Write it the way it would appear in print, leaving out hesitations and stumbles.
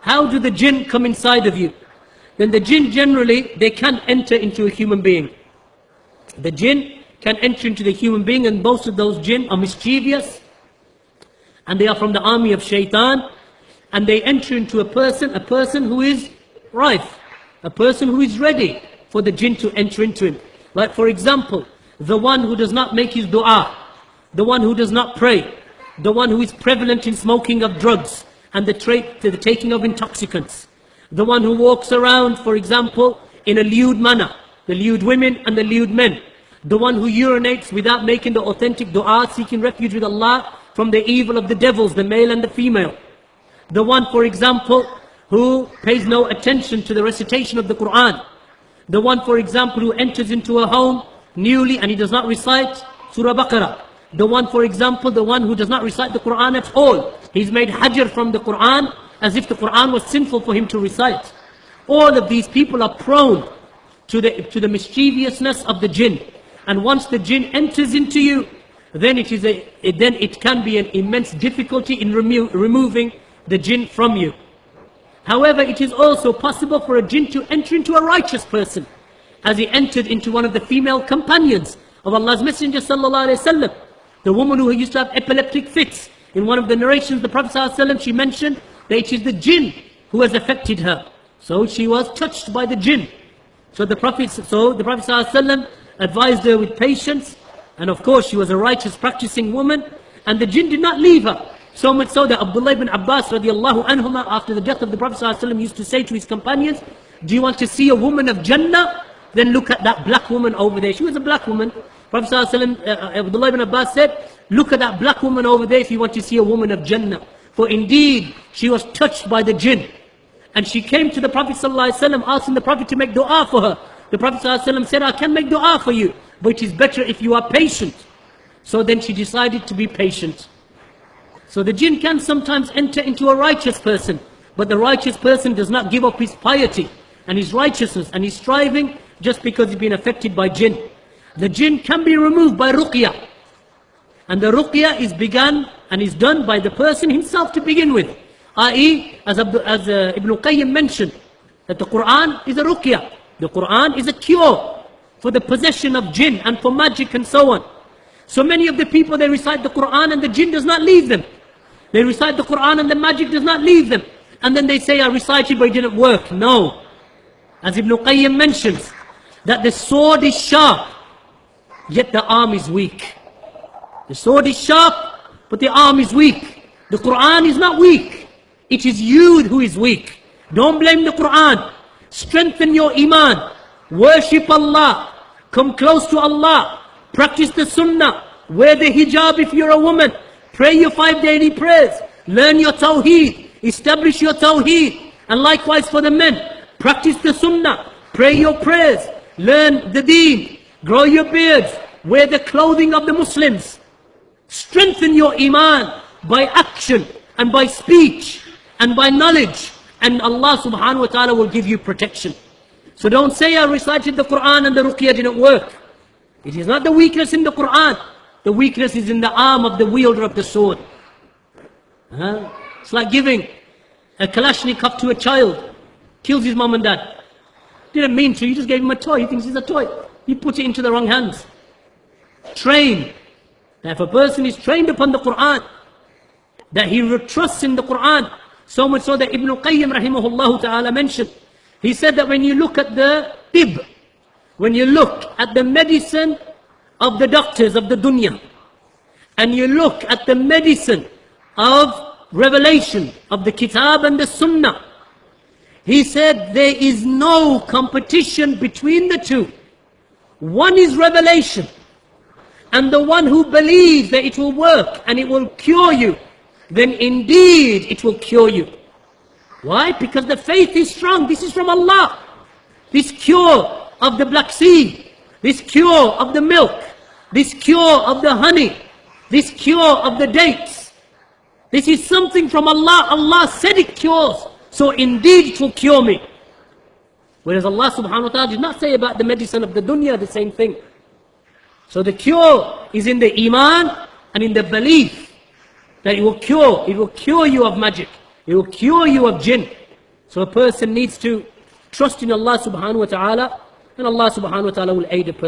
how do the jinn come inside of you? Then the jinn generally, they can enter into a human being. The jinn can enter into the human being, and most of those jinn are mischievous, and they are from the army of shaitan, and they enter into a person who is rife, a person who is ready for the jinn to enter into him. Like for example, the one who does not make his dua, the one who does not pray, the one who is prevalent in smoking of drugs and the taking of intoxicants, the one who walks around, for example, in a lewd manner, the lewd women and the lewd men, the one who urinates without making the authentic dua, seeking refuge with Allah from the evil of the devils, the male and the female, the one, for example, who pays no attention to the recitation of the Quran, the one, for example, who enters into a home newly and he does not recite Surah Baqarah, the one, for example, the one who does not recite the Quran at all. He's made hajr from the Quran as if the Quran was sinful for him to recite. All of these people are prone to the mischievousness of the jinn. And once the jinn enters into you, then it can be an immense difficulty in removing the jinn from you. However, it is also possible for a jinn to enter into a righteous person, as he entered into one of the female companions of Allah's Messenger sallallahu alaihi wasallam, the woman who used to have epileptic fits. In one of the narrations, the Prophet sallallahu alaihi wasallam, she mentioned that it is the jinn who has affected her. So she was touched by the jinn. So the Prophet sallallahu alaihi wasallam advised her with patience, and of course she was a righteous practicing woman, and the jinn did not leave her. So much so that Abdullah ibn Abbas radiallahu anhuma, after the death of the Prophet ﷺ, used to say to his companions, do you want to see a woman of Jannah? Then look at that black woman over there. She was a black woman. Prophet ﷺ, Abdullah ibn Abbas said, look at that black woman over there if you want to see a woman of Jannah. For indeed, she was touched by the jinn. And she came to the Prophet ﷺ asking the Prophet to make dua for her. The Prophet ﷺ said, I can make dua for you, but it is better if you are patient. So then she decided to be patient. So the jinn can sometimes enter into a righteous person, but the righteous person does not give up his piety and his righteousness and his striving just because he's been affected by jinn. The jinn can be removed by ruqyah. And the ruqyah is begun and is done by the person himself to begin with. I.e., as Ibn Qayyim mentioned, that the Quran is a ruqyah. The Quran is a cure for the possession of jinn and for magic and so on. So many of the people, they recite the Quran and the jinn does not leave them. They recite the Quran and the magic does not leave them. And then they say, I recited but it didn't work. No. As Ibn Qayyim mentions, that the sword is sharp, yet the arm is weak. The sword is sharp, but the arm is weak. The Quran is not weak. It is you who is weak. Don't blame the Quran. Strengthen your iman. Worship Allah. Come close to Allah. Practice the sunnah. Wear the hijab if you're a woman. Pray your 5 daily prayers. Learn your tawheed. Establish your tawheed. And likewise for the men. Practice the sunnah. Pray your prayers. Learn the deen. Grow your beards. Wear the clothing of the Muslims. Strengthen your iman by action and by speech and by knowledge. And Allah subhanahu wa ta'ala will give you protection. So don't say I recited the Quran and the ruqyah didn't work. It is not the weakness in the Quran. The weakness is in the arm of the wielder of the sword. It's like giving a Kalashnikov to a child. Kills his mom and dad. Didn't mean to, you just gave him a toy. He thinks it's a toy. You put it into the wrong hands. Train. That if a person is trained upon the Quran, that he trusts in the Quran, so much so that Ibn Qayyim rahimahullah ta'ala mentioned, he said that when you look at the tib, when you look at the medicine of the doctors of the dunya, and you look at the medicine of revelation of the kitab and the sunnah, he said there is no competition between the two. One is revelation, and the one who believes that it will work and it will cure you, then indeed it will cure you. Why? Because the faith is strong. This is from Allah. This cure of the black seed, this cure of the milk, this cure of the honey, this cure of the dates, this is something from Allah. Allah said it cures, so indeed it will cure me. Whereas Allah subhanahu wa ta'ala did not say about the medicine of the dunya the same thing. So the cure is in the iman and in the belief that it will cure you of magic, it will cure you of jinn. So a person needs to trust in Allah subhanahu wa ta'ala, and Allah subhanahu wa ta'ala will aid a person.